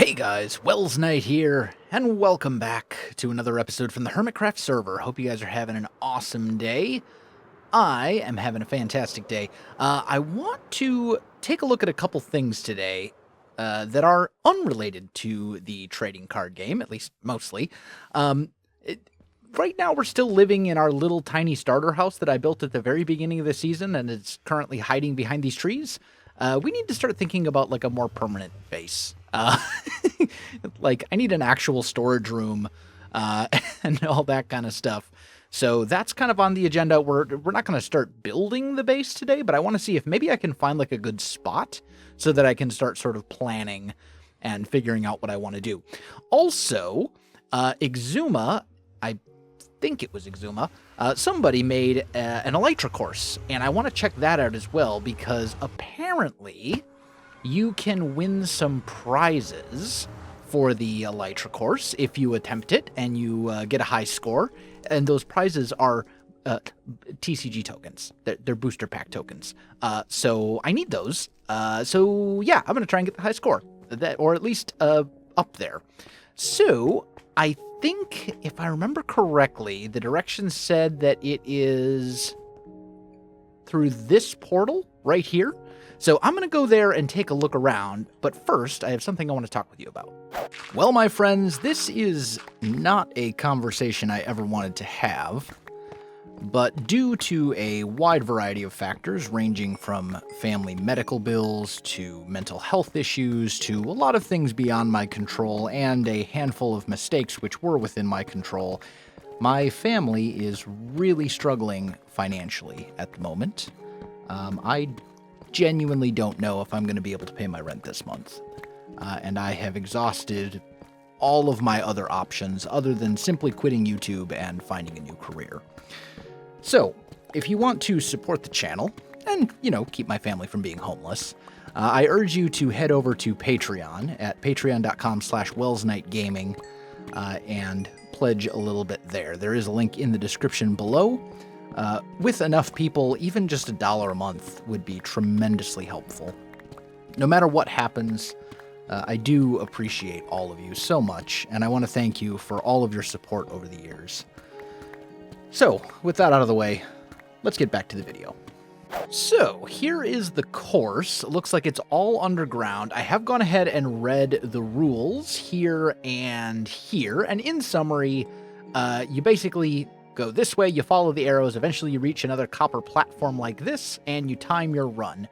Hey guys, Welsknight here, and welcome back to another episode from the Hermitcraft server. Hope you guys are having an awesome day. I am having a fantastic day. I want to take a look at a couple things today that are unrelated to the trading card game, at least mostly. Right now we're still living in our little tiny starter house that I built at the very beginning of the season, and it's currently hiding behind these trees. We need to start thinking about like a more permanent base. Like I need an actual storage room and all that kind of stuff. So that's kind of on the agenda. We're not going to start building the base today, but I want to see if maybe I can find like a good spot so that I can start sort of planning and figuring out what I want to do. Also, Exuma, I think it was Exuma, somebody made an Elytra course, and I want to check that out as well because apparently you can win some prizes for the Elytra course if you attempt it and you get a high score, and those prizes are TCG tokens. They're booster pack tokens. So I need those. So yeah, I'm going to try and get the high score, or at least up there. So I think, if I remember correctly, the directions said that it is through this portal right here. So I'm going to go there and take a look around, but first I have something I want to talk with you about. Well, my friends, this is not a conversation I ever wanted to have, but due to a wide variety of factors ranging from family medical bills to mental health issues to a lot of things beyond my control and a handful of mistakes which were within my control, my family is really struggling financially at the moment. I genuinely don't know if I'm going to be able to pay my rent this month. And I have exhausted all of my other options other than simply quitting YouTube and finding a new career. So, if you want to support the channel and, keep my family from being homeless, I urge you to head over to Patreon at patreon.com/WelsknightGaming and pledge a little bit there. There is a link in the description below. With enough people, even just $1 a month would be tremendously helpful. No matter what happens, I do appreciate all of you so much, and I want to thank you for all of your support over the years. So, with that out of the way, let's get back to the video. So, here is the course. It looks like it's all underground. I have gone ahead and read the rules here, and in summary, you basically go this way, you follow the arrows, eventually you reach another copper platform like this, and you time your run.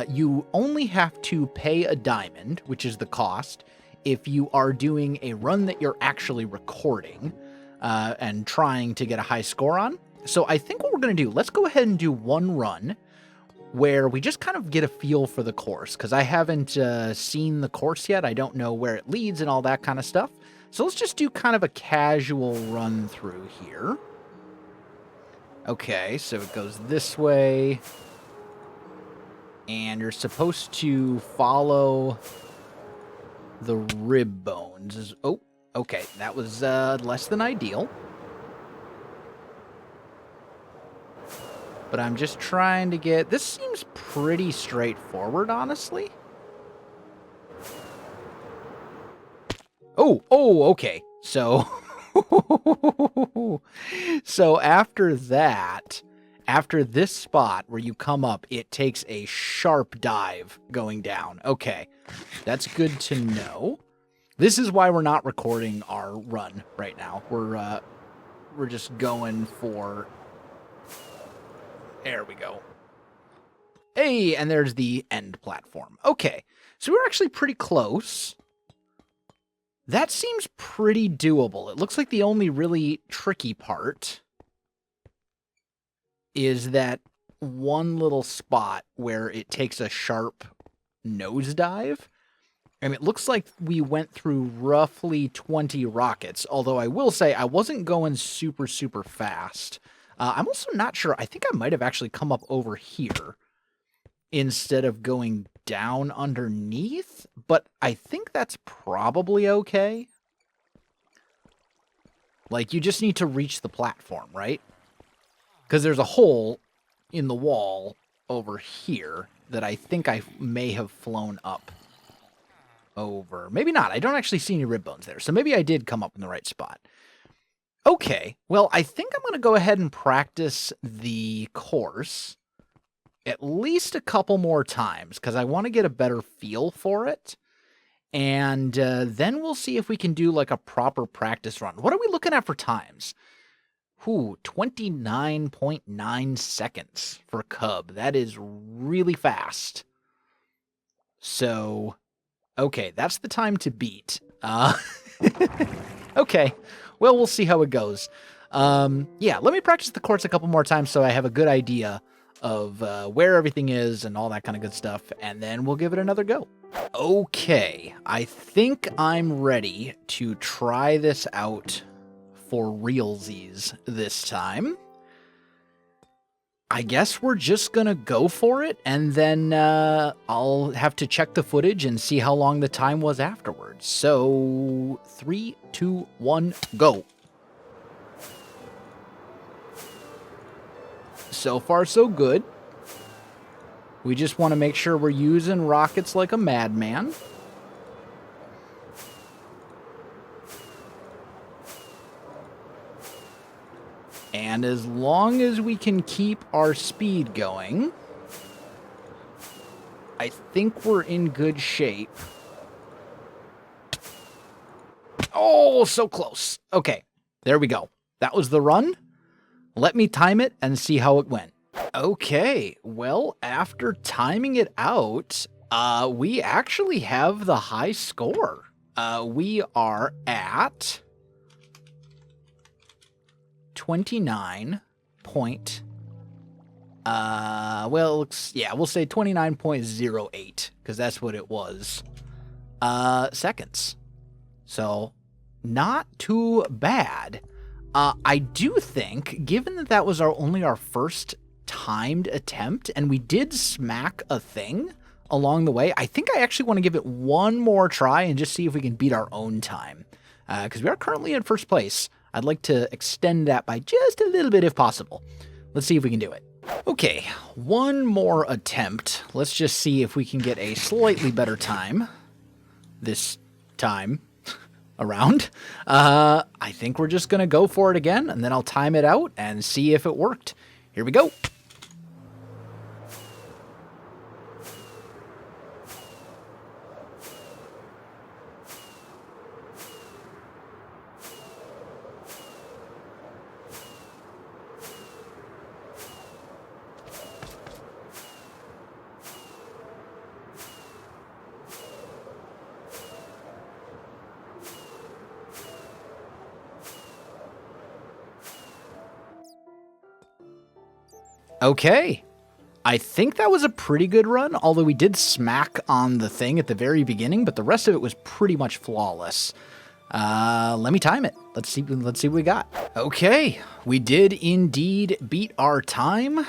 You only have to pay a diamond, which is the cost, if you are doing a run that you're actually recording and trying to get a high score on. So I think what we're going to do, let's go ahead and do one run where we just kind of get a feel for the course, because I haven't seen the course yet. I don't know where it leads and all that kind of stuff. So let's just do kind of a casual run through here. Okay, so it goes this way. And you're supposed to follow the rib bones. Oh, okay, that was less than ideal. But I'm just trying to get... This seems pretty straightforward, honestly. Oh, okay. So, so after that, after this spot where you come up, it takes a sharp dive going down. Okay, that's good to know. This is why we're not recording our run right now. We're just going for... There we go. Hey, and there's the end platform. Okay, so we're actually pretty close. That seems pretty doable. It looks like the only really tricky part is that one little spot where it takes a sharp nosedive. And it looks like we went through roughly 20 rockets, although I will say I wasn't going super, super fast. I'm also not sure. I think I might have actually come up over here instead of going down underneath, but I think that's probably okay. Like, you just need to reach the platform, right? Because there's a hole in the wall over here that I think I may have flown up. over. Maybe not. I don't actually see any rib bones there. So maybe I did come up in the right spot. Okay. Well, I think I'm going to go ahead and practice the course at least a couple more times because I want to get a better feel for it. And then we'll see if we can do like a proper practice run. What are we looking at for times? 29.9 seconds for Cub. That is really fast. So, okay, that's the time to beat. Okay, well, we'll see how it goes. Yeah, let me practice the course a couple more times so I have a good idea of where everything is and all that kind of good stuff, and then we'll give it another go. Okay, I think I'm ready to try this out for realsies this time. I guess we're just gonna go for it, and then I'll have to check the footage and see how long the time was afterwards. So, 3, 2, 1, go. So far, so good. We just want to make sure we're using rockets like a madman. And as long as we can keep our speed going, I think we're in good shape. Oh, so close. Okay, there we go. That was the run. Let me time it and see how it went. Okay, well, after timing it out, we actually have the high score. We are at 29 point, well, yeah, we'll say 29.08, because that's what it was, seconds. So, not too bad. I do think, given that that was only our first timed attempt, and we did smack a thing along the way, I think I actually want to give it one more try and just see if we can beat our own time. Because we are currently in first place. I'd like to extend that by just a little bit if possible. Let's see if we can do it. Okay, one more attempt. Let's just see if we can get a slightly better time this time around. I think we're just going to go for it again, and then I'll time it out and see if it worked. Here we go. Okay, I think that was a pretty good run, although we did smack on the thing at the very beginning, but the rest of it was pretty much flawless. Let me time it. Let's see what we got. Okay, we did indeed beat our time.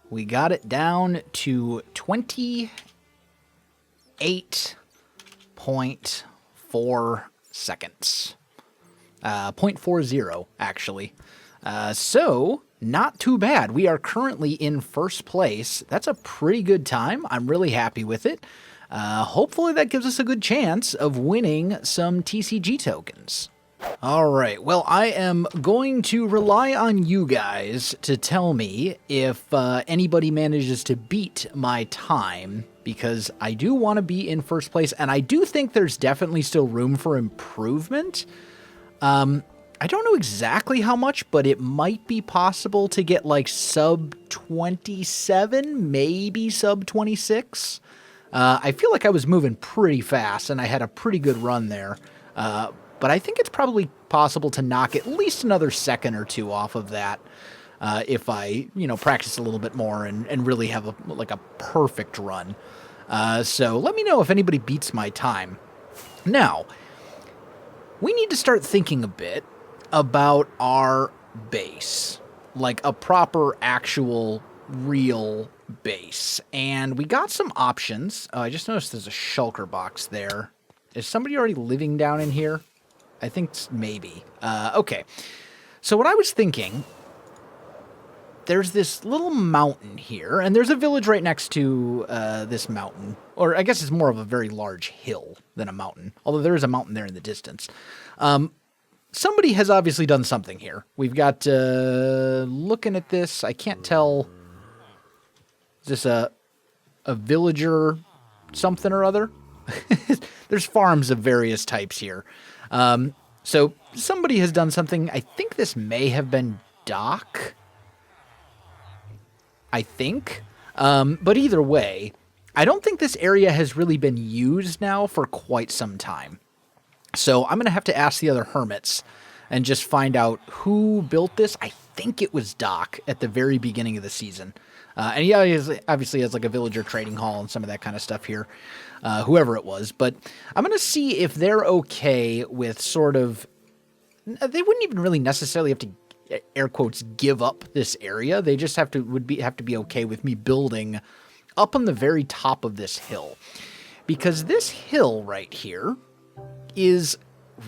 We got it down to 28.4 seconds. 0.40, actually. So, not too bad. We are currently in first place. That's a pretty good time. I'm really happy with it. Hopefully that gives us a good chance of winning some TCG tokens. All right, well, I am going to rely on you guys to tell me if anybody manages to beat my time, because I do want to be in first place, and I do think there's definitely still room for improvement. I don't know exactly how much, but it might be possible to get like sub 27, maybe sub 26. I feel like I was moving pretty fast and I had a pretty good run there. But I think it's probably possible to knock at least another second or two off of that if I, practice a little bit more and really have a perfect run. So let me know if anybody beats my time. Now, we need to start thinking a bit about our base, like a proper, actual, real base. And we got some options. Oh, I just noticed there's a shulker box there. Is somebody already living down in here? I think maybe. Okay. So what I was thinking there's this little mountain here, and there's a village right next to this mountain. Or I guess it's more of a very large hill than a mountain, although there is a mountain there in the distance. Somebody has obviously done something here. We've got, looking at this, I can't tell, is this a villager something or other? There's farms of various types here. So somebody has done something. I think this may have been dock. I think. But either way, I don't think this area has really been used now for quite some time. So I'm going to have to ask the other hermits and just find out who built this. I think it was Doc at the very beginning of the season. And he obviously has like a villager trading hall and some of that kind of stuff here, whoever it was. But I'm going to see if they're okay with sort of... They wouldn't even really necessarily have to, air quotes, give up this area. They just have to be okay with me building up on the very top of this hill. Because this hill right here is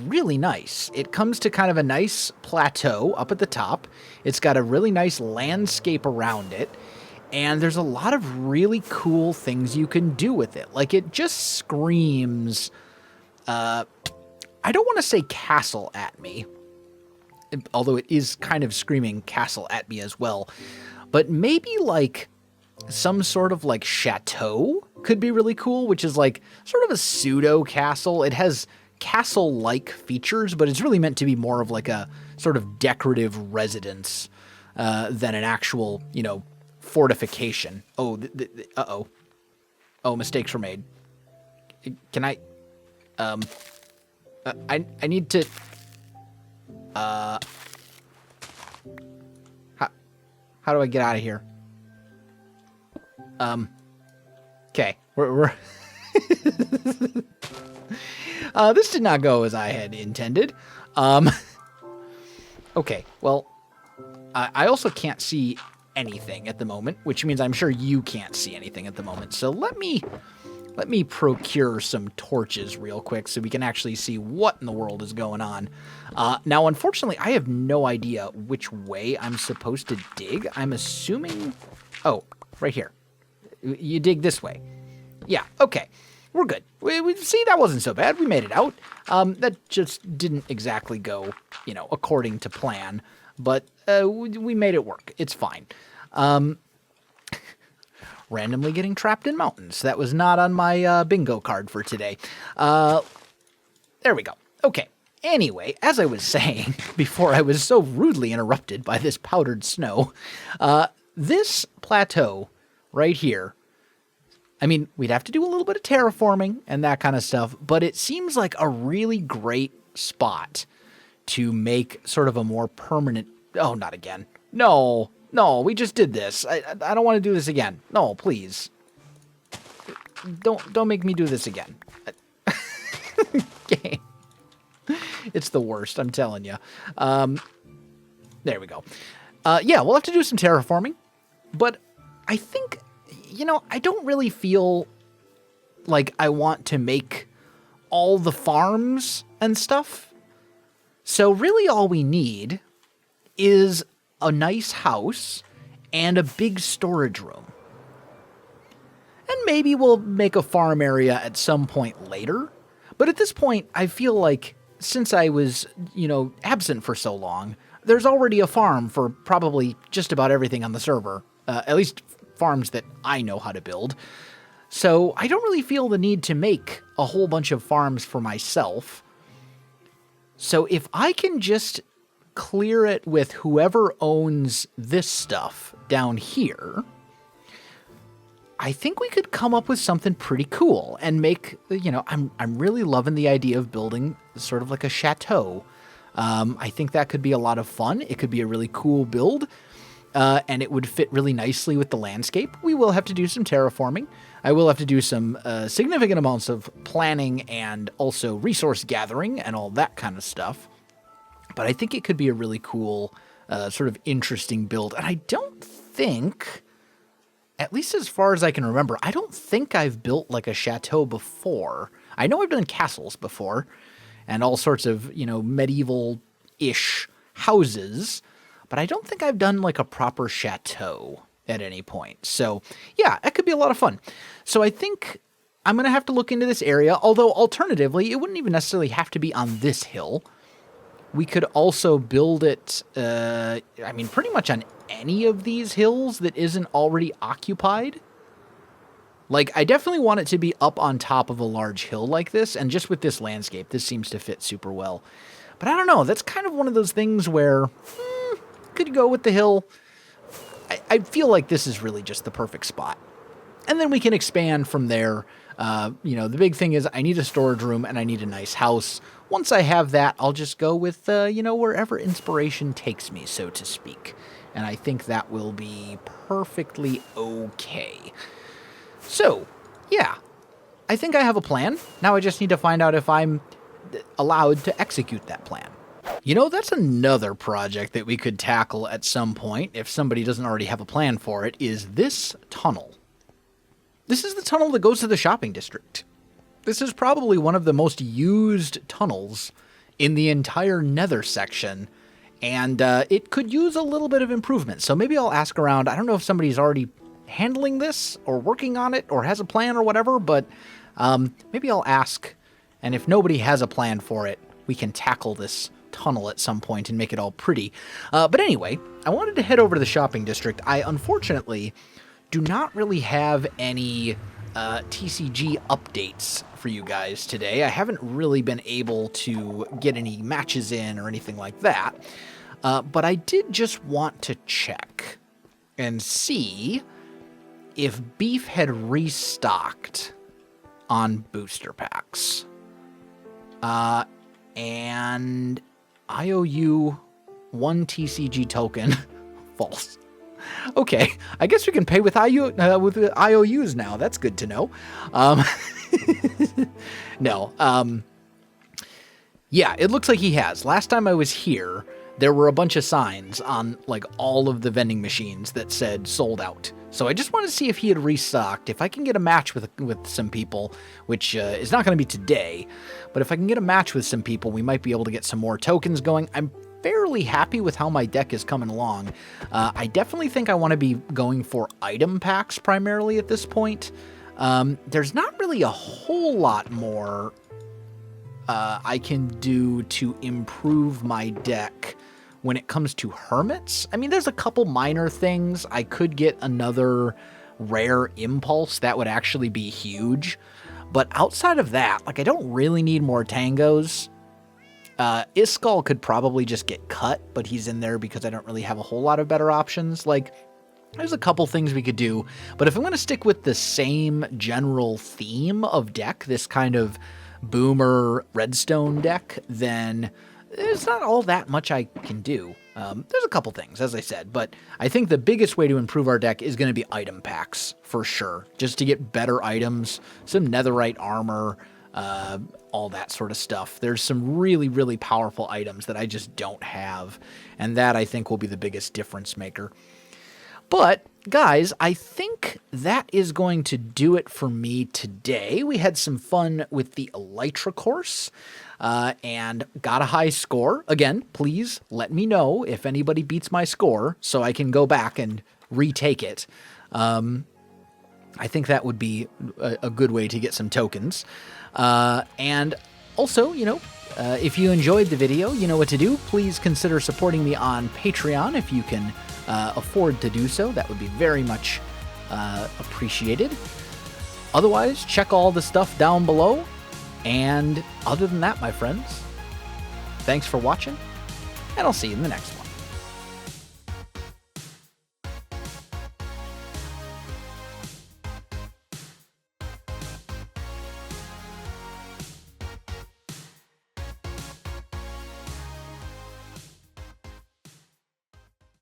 really nice. It comes to kind of a nice plateau up at the top. It's got a really nice landscape around it. And there's a lot of really cool things you can do with it. Like, it just screams, I don't want to say castle at me, although it is kind of screaming castle at me as well. But maybe like some sort of like chateau could be really cool, which is like sort of a pseudo castle. It has castle-like features, but it's really meant to be more of like a sort of decorative residence than an actual, fortification. Oh, uh-oh. Oh, mistakes were made. Can I need to... How do I get out of here? Okay. We're this did not go as I had intended. Okay, well, I also can't see anything at the moment, which means I'm sure you can't see anything at the moment. So let me procure some torches real quick so we can actually see what in the world is going on. Now, unfortunately, I have no idea which way I'm supposed to dig. I'm assuming... Oh, right here. You dig this way. Yeah, okay. We're good. We see, that wasn't so bad. We made it out. That just didn't exactly go, according to plan. But we made it work. It's fine. Randomly getting trapped in mountains. That was not on my bingo card for today. There we go. Okay. Anyway, as I was saying before I was so rudely interrupted by this powdered snow, this plateau right here, I mean, we'd have to do a little bit of terraforming and that kind of stuff, but it seems like a really great spot to make sort of a more permanent... Oh, not again. No, we just did this. I don't want to do this again. No, please. Don't make me do this again. Okay. It's the worst, I'm telling you. There we go. Yeah, we'll have to do some terraforming, but I think... I don't really feel like I want to make all the farms and stuff. So really all we need is a nice house and a big storage room. And maybe we'll make a farm area at some point later. But at this point, I feel like since I was, absent for so long, there's already a farm for probably just about everything on the server. At least farms that I know how to build. So I don't really feel the need to make a whole bunch of farms for myself. So if I can just clear it with whoever owns this stuff down here, I think we could come up with something pretty cool and make, I'm really loving the idea of building sort of like a chateau. I think that could be a lot of fun. It could be a really cool build. And it would fit really nicely with the landscape. We will have to do some terraforming. I will have to do some significant amounts of planning and also resource gathering and all that kind of stuff. But I think it could be a really cool, sort of interesting build. And I don't think, at least as far as I can remember, I don't think I've built like a chateau before. I know I've done castles before and all sorts of, medieval-ish houses. but I don't think I've done like a proper chateau at any point. So yeah, that could be a lot of fun. So I think I'm going to have to look into this area, although alternatively, it wouldn't even necessarily have to be on this hill. We could also build it, I mean, pretty much on any of these hills that isn't already occupied. Like, I definitely want it to be up on top of a large hill like this, and just with this landscape, this seems to fit super well. But I don't know, that's kind of one of those things where, could go with the hill. I feel like this is really just the perfect spot. And then we can expand from there. You know, the big thing is I need a storage room and I need a nice house. Once I have that, I'll just go with, you know, wherever inspiration takes me, so to speak. And I think that will be perfectly okay. So, yeah, I think I have a plan. Now I just need to find out if I'm allowed to execute that plan. You know, that's another project that we could tackle at some point, if somebody doesn't already have a plan for it, is this tunnel. This is the tunnel that goes to the shopping district. This is probably one of the most used tunnels in the entire nether section, and it could use a little bit of improvement. So maybe I'll ask around. I don't know if somebody's already handling this or working on it or has a plan or whatever, but maybe I'll ask, and if nobody has a plan for it, we can tackle this tunnel at some point and make it all pretty. But anyway, I wanted to head over to the shopping district. I unfortunately do not really have any TCG updates for you guys today. I haven't really been able to get any matches in or anything like that, but I did just want to check and see if Beef had restocked on booster packs. And I owe you 1 TCG token. False. Okay, I guess we can pay with IOUs now. That's good to know. No. Yeah, it looks like he has. Last time I was here, there were a bunch of signs on like all of the vending machines that said sold out. So I just wanted to see if he had restocked. If I can get a match with some people, which is not going to be today, but if I can get a match with some people, we might be able to get some more tokens going. I'm fairly happy with how my deck is coming along. I definitely think I want to be going for item packs primarily at this point. There's not really a whole lot more I can do to improve my deck when it comes to hermits. I mean, there's a couple minor things. I could get another rare impulse. That would actually be huge. But outside of that, like, I don't really need more tangos. Iskall could probably just get cut, but he's in there because I don't really have a whole lot of better options. Like, there's a couple things we could do, but if I'm going to stick with the same general theme of deck, this kind of boomer redstone deck, then there's not all that much I can do. There's a couple things, as I said, but I think the biggest way to improve our deck is going to be item packs, for sure, just to get better items, some netherite armor, all that sort of stuff. There's some really, really powerful items that I just don't have, and that I think will be the biggest difference maker. But, guys, I think that is going to do it for me today. We had some fun with the Elytra course, and got a high score. Again, please let me know if anybody beats my score so I can go back and retake it. I think that would be a good way to get some tokens. And also, you know, if you enjoyed the video, you know what to do. Please consider supporting me on Patreon if you can afford to do so. That would be very much appreciated. Otherwise, check all the stuff down below. And other than that, my friends, thanks for watching, and I'll see you in the next one.